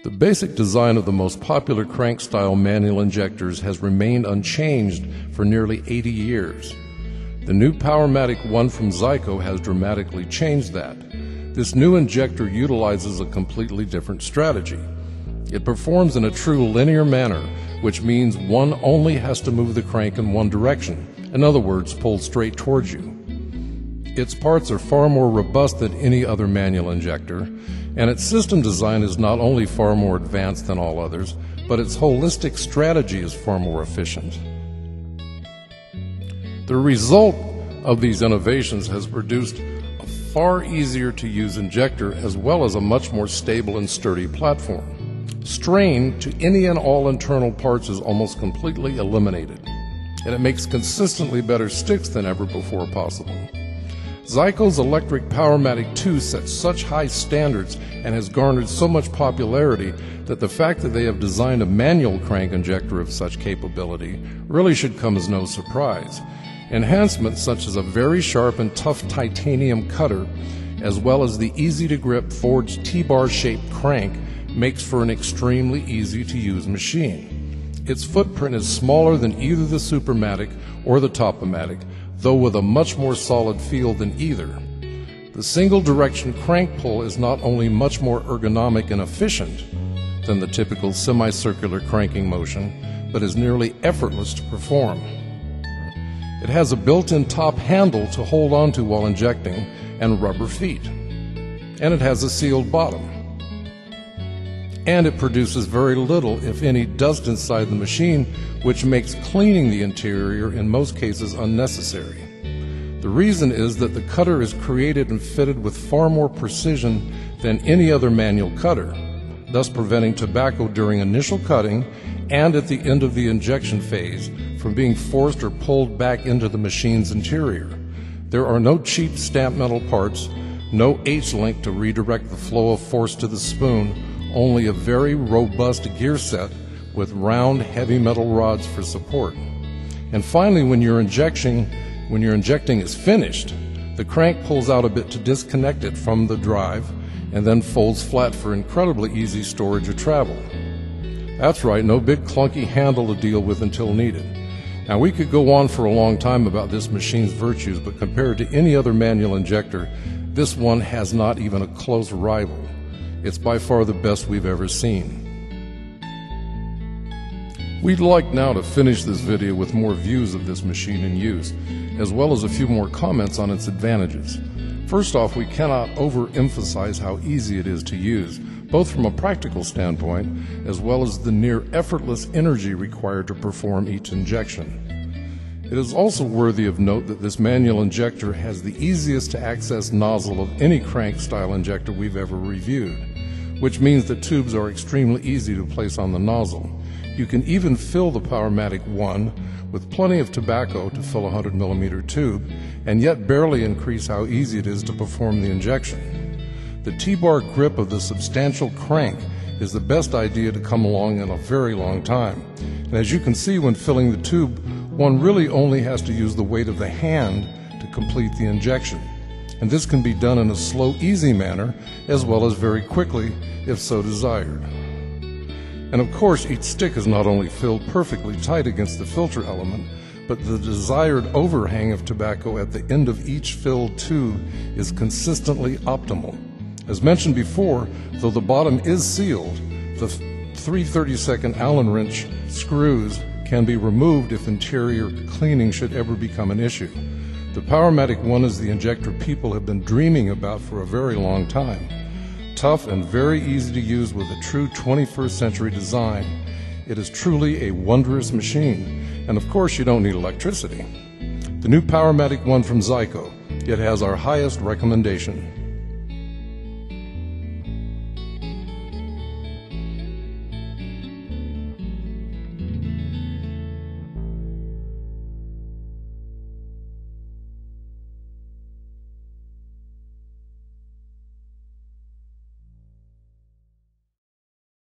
The basic design of the most popular crank-style manual injectors has remained unchanged for nearly 80 years. The new Powermatic1 from Zico has dramatically changed that. This new injector utilizes a completely different strategy. It performs in a true linear manner, which means one only has to move the crank in one direction, in other words, pull straight towards you. Its parts are far more robust than any other manual injector, and its system design is not only far more advanced than all others, but its holistic strategy is far more efficient. The result of these innovations has produced a far easier to use injector as well as a much more stable and sturdy platform. Strain to any and all internal parts is almost completely eliminated, and it makes consistently better sticks than ever before possible. Zico's electric Powermatic 2 sets such high standards and has garnered so much popularity that the fact that they have designed a manual crank injector of such capability really should come as no surprise. Enhancements such as a very sharp and tough titanium cutter, as well as the easy-to-grip forged T-bar shaped crank, makes for an extremely easy-to-use machine. Its footprint is smaller than either the Supermatic or the Topomatic, though with a much more solid feel than either. The single-direction crank pull is not only much more ergonomic and efficient than the typical semicircular cranking motion, but is nearly effortless to perform. It has a built-in top handle to hold onto while injecting and rubber feet, and it has a sealed bottom. And it produces very little, if any, dust inside the machine, which makes cleaning the interior in most cases unnecessary. The reason is that the cutter is created and fitted with far more precision than any other manual cutter, thus preventing tobacco during initial cutting and at the end of the injection phase from being forced or pulled back into the machine's interior. There are no cheap stamp metal parts, no H-link to redirect the flow of force to the spoon, only a very robust gear set with round, heavy metal rods for support. And finally, when your injecting is finished, the crank pulls out a bit to disconnect it from the drive and then folds flat for incredibly easy storage or travel. That's right, no big clunky handle to deal with until needed. Now, we could go on for a long time about this machine's virtues, but compared to any other manual injector, this one has not even a close rival. It's by far the best we've ever seen. We'd like now to finish this video with more views of this machine in use, as well as a few more comments on its advantages. First off, we cannot overemphasize how easy it is to use, both from a practical standpoint, as well as the near effortless energy required to perform each injection. It is also worthy of note that this manual injector has the easiest to access nozzle of any crank-style injector we've ever reviewed, which means the tubes are extremely easy to place on the nozzle. You can even fill the Powermatic1 with plenty of tobacco to fill a 100mm tube, and yet barely increase how easy it is to perform the injection. The T-bar grip of the substantial crank is the best idea to come along in a very long time. And as you can see, when filling the tube, one really only has to use the weight of the hand to complete the injection. And this can be done in a slow, easy manner, as well as very quickly, if so desired. And of course, each stick is not only filled perfectly tight against the filter element, but the desired overhang of tobacco at the end of each filled tube is consistently optimal. As mentioned before, though the bottom is sealed, the 3/32 Allen wrench screws can be removed if interior cleaning should ever become an issue. The Powermatic1 is the injector people have been dreaming about for a very long time. Tough and very easy to use with a true 21st century design, it is truly a wondrous machine. And of course, you don't need electricity. The new Powermatic1 from Zico, it has our highest recommendation.